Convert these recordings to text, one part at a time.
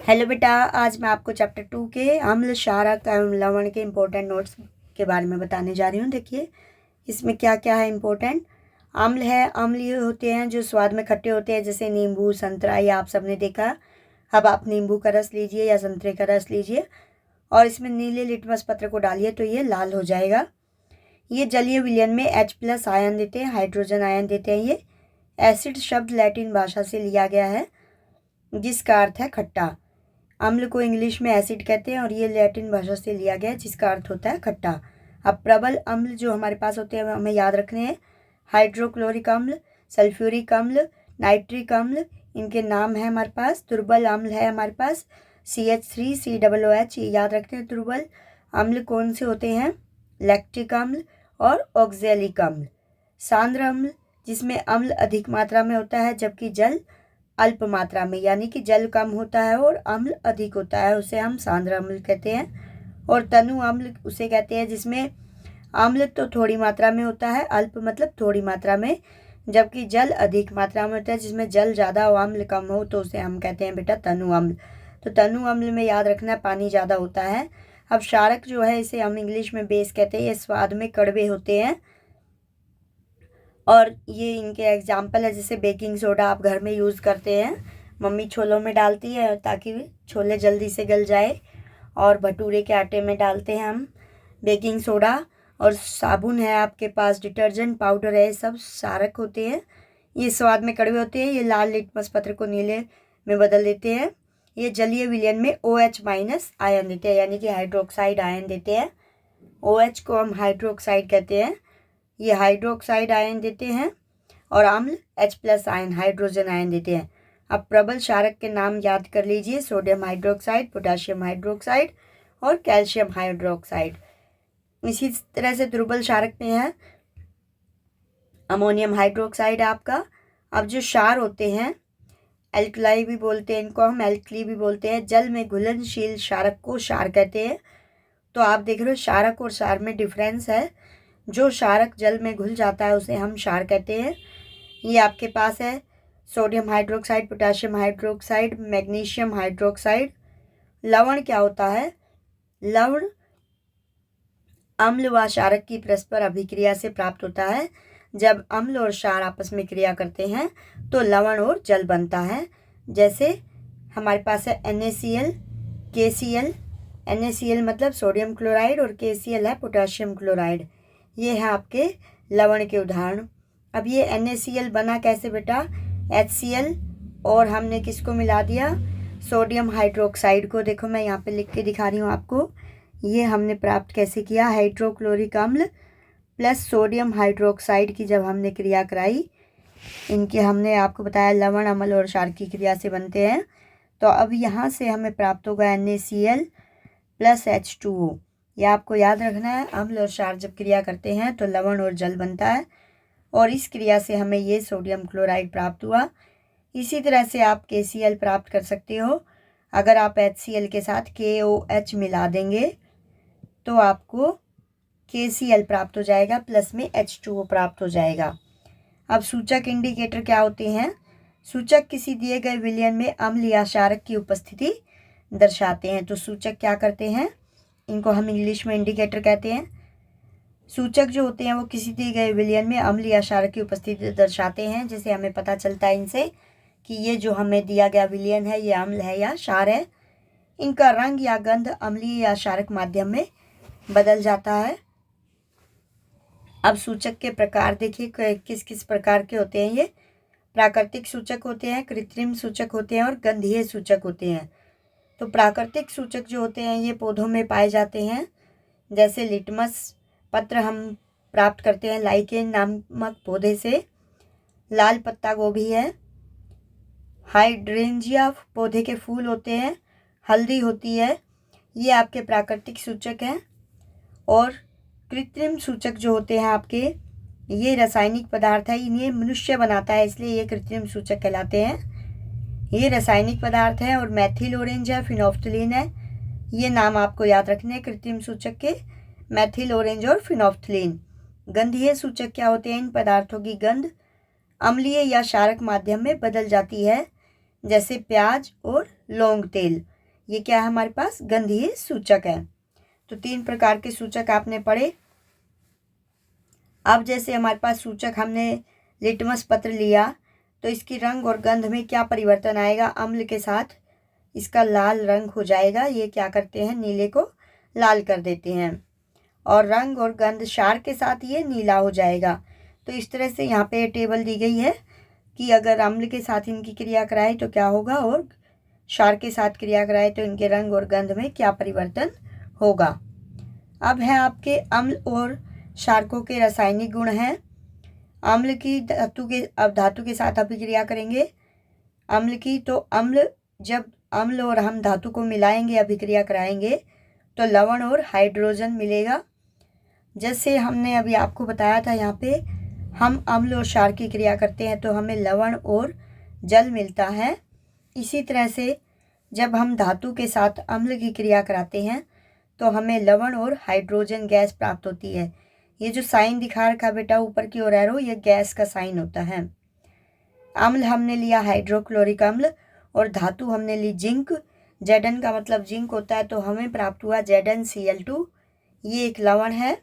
Hello बेटा, आज मैं आपको चैप्टर 2 के अम्ल, क्षारक एवं लवण के इम्पोर्टेंट नोट्स के बारे में बताने जा रही हूँ। देखिए इसमें क्या क्या है इम्पोर्टेंट। अम्ल है, अम्ल ये होते हैं जो स्वाद में खट्टे होते हैं, जैसे नींबू, संतरा, ये आप सबने देखा। अब आप नींबू का रस लीजिए या संतरे का रस लीजिए और इसमें नीले लिटमस पत्र को डालिए तो ये लाल हो जाएगा। ये जलीय विलयन में H+ आयन देते हैं, हाइड्रोजन आयन देते हैं। ये एसिड शब्द लैटिन भाषा से लिया गया है जिसका अर्थ है खट्टा। अम्ल को इंग्लिश में एसिड कहते हैं और ये लैटिन भाषा से लिया गया है जिसका अर्थ होता है खट्टा। अब प्रबल अम्ल जो हमारे पास होते हैं हमें याद रखने हैं। हाइड्रोक्लोरिक अम्ल, सल्फ्यूरिक अम्ल, नाइट्रिक अम्ल, इनके नाम है हमारे पास। दुर्बल अम्ल है हमारे पास CH3COOH, ये याद रखते हैं। दुर्बल अम्ल कौन से होते हैं? लैक्टिक अम्ल और ऑक्जेलिक अम्ल। सांद्र अम्ल जिसमें अम्ल अधिक मात्रा में होता है जबकि जल अल्प मात्रा में, यानी कि जल कम होता है और अम्ल अधिक होता है, उसे हम सांद्र अम्ल कहते हैं। और तनु अम्ल उसे कहते हैं जिसमें अम्ल तो थोड़ी मात्रा में होता है, अल्प मतलब थोड़ी मात्रा में, जबकि जल अधिक मात्रा में होता है, जिसमें जल ज़्यादा और अम्ल कम हो तो उसे हम कहते हैं बेटा तनु अम्ल। तो तनु अम्ल में याद रखना है पानी ज़्यादा होता है। अब क्षारक जो है इसे हम इंग्लिश में बेस कहते हैं। ये स्वाद में कड़वे होते हैं और ये इनके एग्जाम्पल है, जैसे बेकिंग सोडा आप घर में यूज़ करते हैं, मम्मी छोलों में डालती है ताकि छोले जल्दी से गल जाए, और भटूरे के आटे में डालते हैं हम बेकिंग सोडा। और साबुन है आपके पास, डिटर्जेंट पाउडर है, सब क्षारक होते हैं। ये स्वाद में कड़वे होते हैं। ये लाल लिटमस पत्र को नीले में बदल देते हैं। ये जलीय विलयन में OH- आयन देते हैं, यानी कि हाइड्रोक्साइड आयन देते हैं। OH को हम हाइड्रोक्साइड कहते हैं, ये हाइड्रोक्साइड आयन देते हैं। और अम्ल H+ आयन, हाइड्रोजन आयन देते हैं। अब प्रबल क्षारक के नाम याद कर लीजिए, सोडियम हाइड्रोक्साइड, पोटाशियम हाइड्रोक्साइड और कैल्शियम हाइड्रोक्साइड। इसी तरह से दुर्बल क्षारक में है अमोनियम हाइड्रोक्साइड आपका। अब जो क्षार होते हैं, एल्कलाई भी बोलते हैं इनको, हम एल्कली भी बोलते हैं। जल में घुलनशील क्षारक को क्षार कहते हैं। तो आप देख रहे हो क्षारक और क्षार में डिफरेंस है। जो क्षारक जल में घुल जाता है उसे हम क्षार कहते हैं। ये आपके पास है sodium hydroxide, potassium hydroxide, magnesium hydroxide. लवण क्या होता है? लवण अम्ल व क्षारक की परस्पर अभिक्रिया से प्राप्त होता है। जब अम्ल और क्षार आपस में क्रिया करते हैं तो लवण और जल बनता है। जैसे हमारे पास है NaCl, KCl। NaCl मतलब सोडियम क्लोराइड और KCl है पोटाशियम क्लोराइड। ये है आपके लवण के उदाहरण। अब ये NaCl बना कैसे बेटा? HCl और हमने किसको मिला दिया? सोडियम हाइड्रोक्साइड को। देखो मैं यहाँ पे लिख के दिखा रही हूँ आपको। ये हमने प्राप्त कैसे किया? हाइड्रोक्लोरिक अम्ल प्लस सोडियम हाइड्रोक्साइड की जब हमने क्रिया कराई, इनके हमने आपको बताया लवण अम्ल और क्षार की क्रिया से बनते हैं। तो अब यहाँ से हमें प्राप्त होगा NaCl प्लस H2O। यह आपको याद रखना है। अम्ल और क्षार जब क्रिया करते हैं तो लवण और जल बनता है और इस क्रिया से हमें ये सोडियम क्लोराइड प्राप्त हुआ। इसी तरह से आप KCl प्राप्त कर सकते हो। अगर आप HCl के साथ KOH मिला देंगे तो आपको KCl प्राप्त हो जाएगा, प्लस में H2O प्राप्त हो जाएगा। अब सूचक इंडिकेटर क्या होते हैं? सूचक किसी दिए गए विलयन में अम्ल या क्षारक की उपस्थिति दर्शाते हैं। तो सूचक क्या करते हैं? इनको हम इंग्लिश में इंडिकेटर कहते हैं। सूचक जो होते हैं वो किसी दिए गए विलयन में अम्ल या क्षारक की उपस्थिति दर्शाते हैं। जैसे हमें पता चलता है इनसे कि ये जो हमें दिया गया विलयन है ये अम्ल है या क्षार है। इनका रंग या गंध अम्लीय या क्षारक माध्यम में बदल जाता है। अब सूचक के प्रकार देखिए किस किस प्रकार के होते हैं। ये प्राकृतिक सूचक होते हैं, कृत्रिम सूचक होते हैं और गंधीय सूचक होते हैं। तो प्राकृतिक सूचक जो होते हैं ये पौधों में पाए जाते हैं। जैसे लिटमस पत्र हम प्राप्त करते हैं लाइकेन नामक पौधे से। लाल पत्ता गोभी है। हाइड्रेंजिया पौधे के फूल होते हैं। हल्दी होती है। ये आपके प्राकृतिक सूचक हैं। और कृत्रिम सूचक जो होते हैं आपके, ये रासायनिक पदार्थ है, इन्हें मनुष्य बनाता है इसलिए ये कृत्रिम सूचक कहलाते हैं। ये रासायनिक पदार्थ है और मैथिल ऑरेंज है, फिनोफ्थलीन है। ये नाम आपको याद रखने हैं कृत्रिम सूचक के, मैथिल ऑरेंज और फिनोफ्थलीन। गंधीय सूचक क्या होते हैं? इन पदार्थों की गंध अम्लीय या क्षारक माध्यम में बदल जाती है, जैसे प्याज और लौंग तेल। ये क्या है हमारे पास, गंधीय सूचक है। तो 3 प्रकार के सूचक आपने पढ़े। अब जैसे हमारे पास सूचक हमने लिटमस पत्र लिया तो इसकी रंग और गंध में क्या परिवर्तन आएगा, अम्ल के साथ इसका लाल रंग हो जाएगा। ये क्या करते हैं, नीले को लाल कर देते हैं। और रंग और गंध क्षार के साथ ये नीला हो जाएगा। तो इस तरह से यहाँ पे टेबल दी गई है कि अगर अम्ल के साथ इनकी क्रिया कराए तो क्या होगा और क्षार के साथ क्रिया कराए तो इनके रंग और गंध में क्या परिवर्तन होगा। अब है आपके अम्ल और क्षारकों के रासायनिक गुण हैं। अम्ल की धातु के साथ अभिक्रिया करेंगे अम्ल की, तो अम्ल जब अम्ल और हम धातु को मिलाएंगे, अभिक्रिया कराएंगे तो लवण और हाइड्रोजन मिलेगा। जैसे हमने अभी आपको बताया था, यहाँ पे हम अम्ल और क्षार की क्रिया करते हैं तो हमें लवण और जल मिलता है। इसी तरह से जब हम धातु के साथ अम्ल की क्रिया कराते हैं तो हमें लवण और हाइड्रोजन गैस प्राप्त होती है। ये जो साइन दिखा रखा बेटा ऊपर की ओर एरो, ये गैस का साइन होता है। अम्ल हमने लिया हाइड्रोक्लोरिक अम्ल और धातु हमने ली जिंक। Zn का मतलब जिंक होता है, तो हमें प्राप्त हुआ ZnCl2। ये एक लवण है,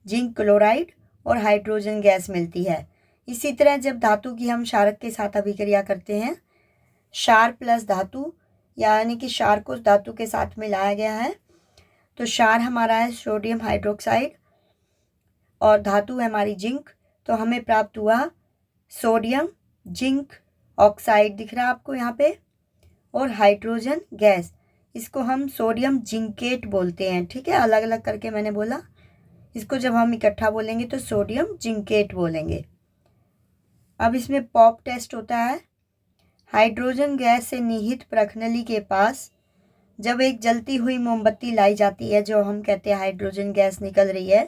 जिंक क्लोराइड और हाइड्रोजन गैस मिलती है। इसी तरह जब धातु की हम क्षारक के साथ अभिक्रिया करते हैं, क्षार प्लस धातु यानी कि क्षार को धातु के साथ मिलाया गया है, तो क्षार हमारा है सोडियम हाइड्रोक्साइड और धातु है हमारी जिंक, तो हमें प्राप्त हुआ सोडियम जिंक ऑक्साइड दिख रहा है आपको यहाँ पे, और हाइड्रोजन गैस। इसको हम सोडियम जिंकेट बोलते हैं। ठीक है, अलग अलग करके मैंने बोला। इसको जब हम इकट्ठा बोलेंगे तो सोडियम जिंकेट बोलेंगे। अब इसमें पॉप टेस्ट होता है। हाइड्रोजन गैस से निहित परखनली के पास जब एक जलती हुई मोमबत्ती लाई जाती है, जो हम कहते हैं हाइड्रोजन गैस निकल रही है।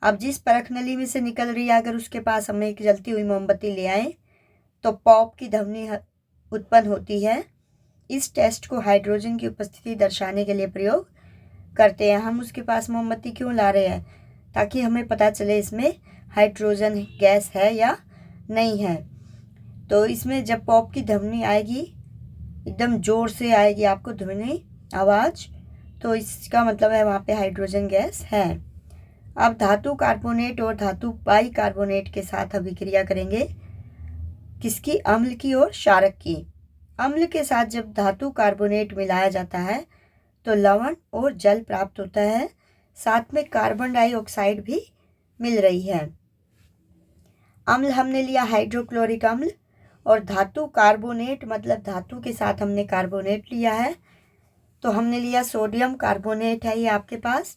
अब जिस परखनली में से निकल रही है, अगर उसके पास हम एक जलती हुई मोमबत्ती ले आए तो पॉप की ध्वनि उत्पन्न होती है। इस टेस्ट को हाइड्रोजन की उपस्थिति दर्शाने के लिए प्रयोग करते हैं। हम उसके पास मोमबत्ती क्यों ला रहे हैं, ताकि हमें पता चले इसमें हाइड्रोजन गैस है या नहीं है। तो इसमें जब पॉप की ध्वनि आएगी, एकदम ज़ोर से आएगी आपको ध्वनि आवाज़, तो इसका मतलब है वहाँ पे हाइड्रोजन गैस है। अब धातु कार्बोनेट और धातु बाई कार्बोनेट के साथ अभिक्रिया करेंगे, किसकी, अम्ल की और क्षारक की। अम्ल के साथ जब धातु कार्बोनेट मिलाया जाता है तो लवण और जल प्राप्त होता है, साथ में कार्बन डाइऑक्साइड भी मिल रही है। अम्ल हमने लिया हाइड्रोक्लोरिक अम्ल और धातु कार्बोनेट मतलब धातु के साथ हमने कार्बोनेट लिया है, तो हमने लिया सोडियम कार्बोनेट है ये आपके पास।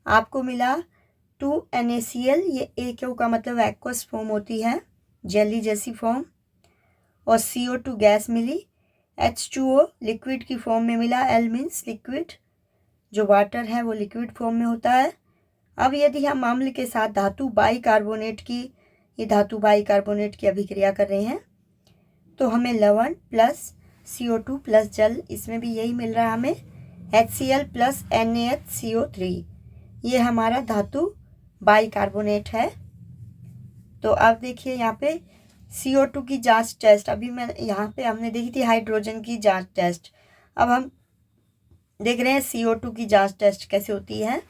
आपको मिला 2NaCl, ये AQ का मतलब एक्वस फॉर्म होती है, जेली जैसी फॉर्म, और CO2 गैस मिली। H2O लिक्विड की फॉर्म में मिला, L मीन्स लिक्विड, जो वाटर है वो लिक्विड फॉर्म में होता है। अब यदि हम अम्ल के साथ धातु बाई कार्बोनेट की अभिक्रिया कर रहे हैं तो हमें लवण प्लस CO2 प्लस जल, इसमें भी यही मिल रहा है हमें, HCl प्लस NaHCO3। ये हमारा धातु बाई कार्बोनेट है। तो अब देखिए यहाँ पे CO2 की जांच टेस्ट, अभी मैं यहाँ पे हमने देखी थी हाइड्रोजन की जांच टेस्ट, अब हम देख रहे हैं CO2 की जांच टेस्ट कैसे होती है।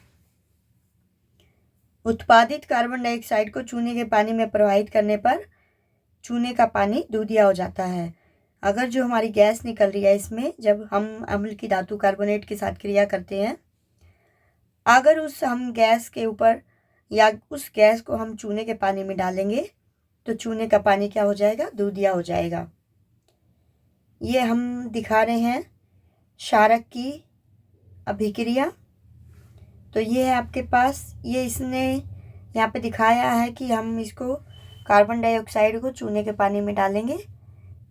उत्पादित कार्बन डाइऑक्साइड को चूने के पानी में प्रवाहित करने पर चूने का पानी दूधिया हो जाता है। अगर जो हमारी गैस निकल रही है इसमें, जब हम अम्ल की धातु कार्बोनेट के साथ क्रिया करते हैं, अगर उस हम गैस के ऊपर या उस गैस को हम चूने के पानी में डालेंगे तो चूने का पानी क्या हो जाएगा, दूधिया हो जाएगा। ये हम दिखा रहे हैं क्षारक की अभिक्रिया। तो ये है आपके पास, ये इसने यहाँ पे दिखाया है कि हम इसको कार्बन डाइऑक्साइड को चूने के पानी में डालेंगे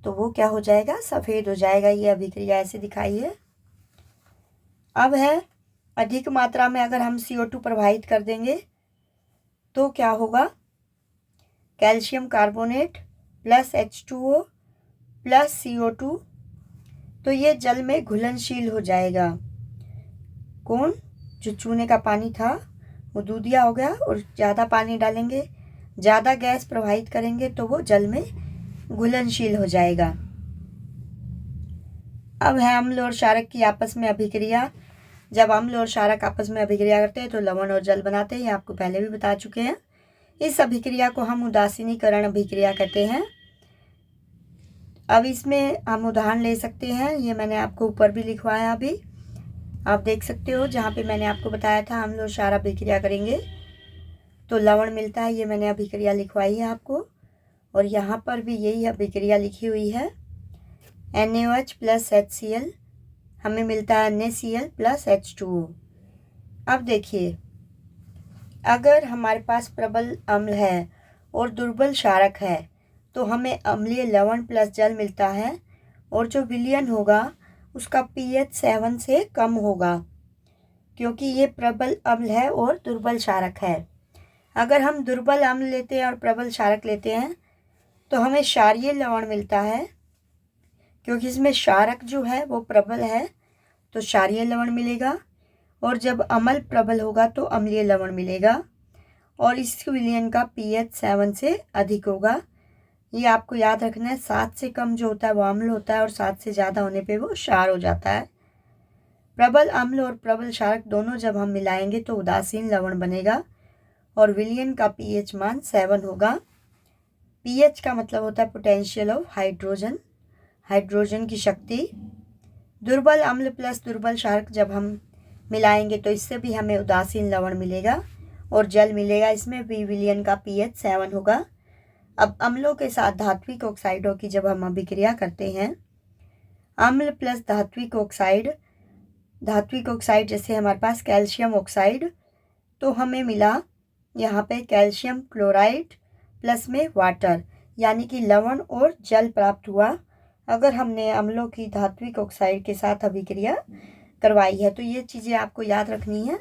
तो वो क्या हो जाएगा, सफ़ेद हो जाएगा। ये अभिक्रिया ऐसे दिखाई है। अब है अधिक मात्रा में अगर हम CO2 प्रवाहित कर देंगे तो क्या होगा, calcium carbonate plus H2O plus CO2, तो ये जल में घुलनशील हो जाएगा। कौन, जो चूने का पानी था वो दूधिया हो गया, और ज़्यादा पानी डालेंगे, ज़्यादा गैस प्रवाहित करेंगे तो वो जल में घुलनशील हो जाएगा। अब है अम्ल और क्षारक की आपस में अभिक्रिया। जब अम्ल और क्षारक आपस में अभिक्रिया करते हैं तो लवण और जल बनाते हैं, ये आपको पहले भी बता चुके हैं। इस अभिक्रिया को हम उदासीनीकरण अभिक्रिया कहते हैं। अब इसमें हम उदाहरण ले सकते हैं, ये मैंने आपको ऊपर भी लिखवाया, अभी आप देख सकते हो जहाँ पे मैंने आपको बताया था अम्ल और क्षार अभिक्रिया करेंगे तो लवण मिलता है, ये मैंने अभिक्रिया लिखवाई है आपको। और यहाँ पर भी यही अभिक्रिया लिखी हुई है, NaOH प्लस HCl हमें मिलता है NaCl प्लस H2O। अब देखिए, अगर हमारे पास प्रबल अम्ल है और दुर्बल क्षारक है तो हमें अम्लीय लवण प्लस जल मिलता है, और जो विलयन होगा उसका pH 7 से कम होगा, क्योंकि ये प्रबल अम्ल है और दुर्बल क्षारक है। अगर हम दुर्बल अम्ल लेते हैं और प्रबल क्षारक लेते हैं तो हमें क्षारीय लवण मिलता है, क्योंकि इसमें क्षारक जो है वो प्रबल है तो क्षारीय लवण मिलेगा, और जब अम्ल प्रबल होगा तो अम्लीय लवण मिलेगा, और इस विलयन का pH 7 से अधिक होगा। ये आपको याद रखना है, 7 से कम जो होता है वो अम्ल होता है और 7 से ज़्यादा होने पे वो क्षार हो जाता है। प्रबल अम्ल और प्रबल क्षारक दोनों जब हम मिलाएंगे तो उदासीन लवण बनेगा और विलयन का pH मान 7 होगा। pH का मतलब होता है पोटेंशियल ऑफ हाइड्रोजन, हाइड्रोजन की शक्ति। दुर्बल अम्ल प्लस दुर्बल क्षारक जब हम मिलाएंगे तो इससे भी हमें उदासीन लवण मिलेगा और जल मिलेगा, इसमें भी विलयन का pH 7 होगा। अब अम्लों के साथ धात्विक ऑक्साइडों की जब हम अभिक्रिया करते हैं, अम्ल प्लस धात्विक ऑक्साइड, धात्विक ऑक्साइड जैसे हमारे पास कैल्शियम ऑक्साइड, तो हमें मिला यहाँ पे कैल्शियम क्लोराइड प्लस में वाटर, यानी कि लवण और जल प्राप्त हुआ अगर हमने अम्लों की धात्विक ऑक्साइड के साथ अभिक्रिया करवाई है। तो ये चीज़ें आपको याद रखनी है।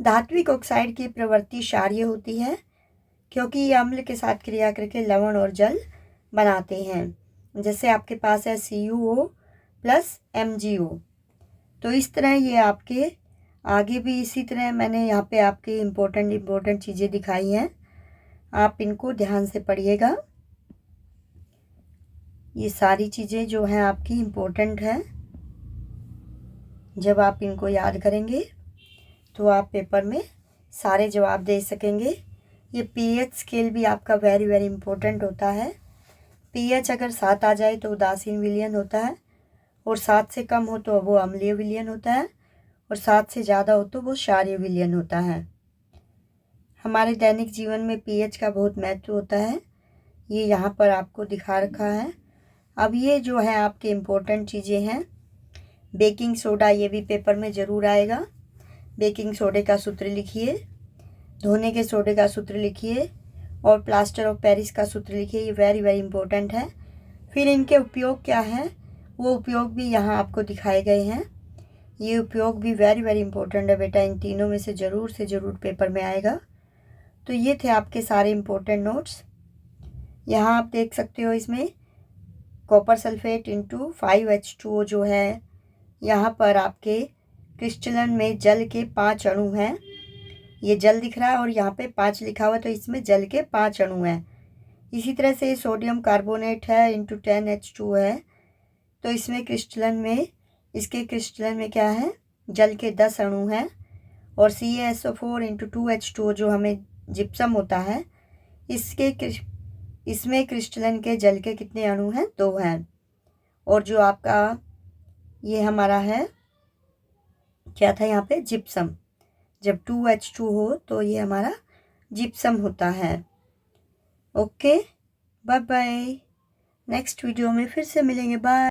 धात्विक ऑक्साइड की प्रवृत्ति क्षारीय होती है, क्योंकि ये अम्ल के साथ क्रिया करके लवण और जल बनाते हैं। जैसे आपके पास है CuO प्लस MgO। तो इस तरह ये आपके आगे भी इसी तरह मैंने यहाँ पे आपके इम्पोर्टेंट चीज़ें दिखाई हैं, आप इनको ध्यान से पढ़िएगा। ये सारी चीज़ें जो हैं आपकी इम्पोर्टेंट हैं, जब आप इनको याद करेंगे तो आप पेपर में सारे जवाब दे सकेंगे। ये pH स्केल भी आपका वेरी इम्पोर्टेंट होता है। pH अगर 7 आ जाए तो उदासीन विलयन होता है, और 7 से कम हो तो वो अम्लीय विलयन होता है, और 7 से ज़्यादा हो तो वो क्षारीय विलयन होता है। हमारे दैनिक जीवन में pH का बहुत महत्व होता है, ये यहाँ पर आपको दिखा रखा है। अब ये जो है आपके इम्पोर्टेंट चीज़ें हैं। बेकिंग सोडा, ये भी पेपर में ज़रूर आएगा। बेकिंग सोडे का सूत्र लिखिए, धोने के सोडे का सूत्र लिखिए, और प्लास्टर ऑफ पेरिस का सूत्र लिखिए, ये वेरी इम्पोर्टेंट है। फिर इनके उपयोग क्या हैं वो उपयोग भी यहाँ आपको दिखाए गए हैं। ये उपयोग भी वेरी इम्पोर्टेंट है बेटा, इन तीनों में से ज़रूर पेपर में आएगा। तो ये थे आपके सारे इम्पोर्टेंट नोट्स। यहाँ आप देख सकते हो, इसमें कॉपर सल्फेट इंटू 5H2O जो है, यहाँ पर आपके क्रिस्टलन में जल के 5 अणु हैं। ये जल दिख रहा है और यहाँ पे 5 लिखा हुआ है, तो इसमें जल के 5 अणु हैं। इसी तरह से सोडियम कार्बोनेट है इंटू 10H2 है, तो इसमें क्रिस्टलन में, इसके क्रिस्टलन में क्या है, जल के 10 अणु हैं। और CaSO4 इंटू 2H2O जो हमें जिप्सम होता है, इसमें क्रिस्टलन के जल के कितने अणु हैं, 2 हैं। और जो आपका ये हमारा है, क्या था यहाँ पे, जिप्सम, जब 2H2 हो तो ये हमारा जिप्सम होता है। Okay, bye bye, next video में फिर से मिलेंगे, बाय।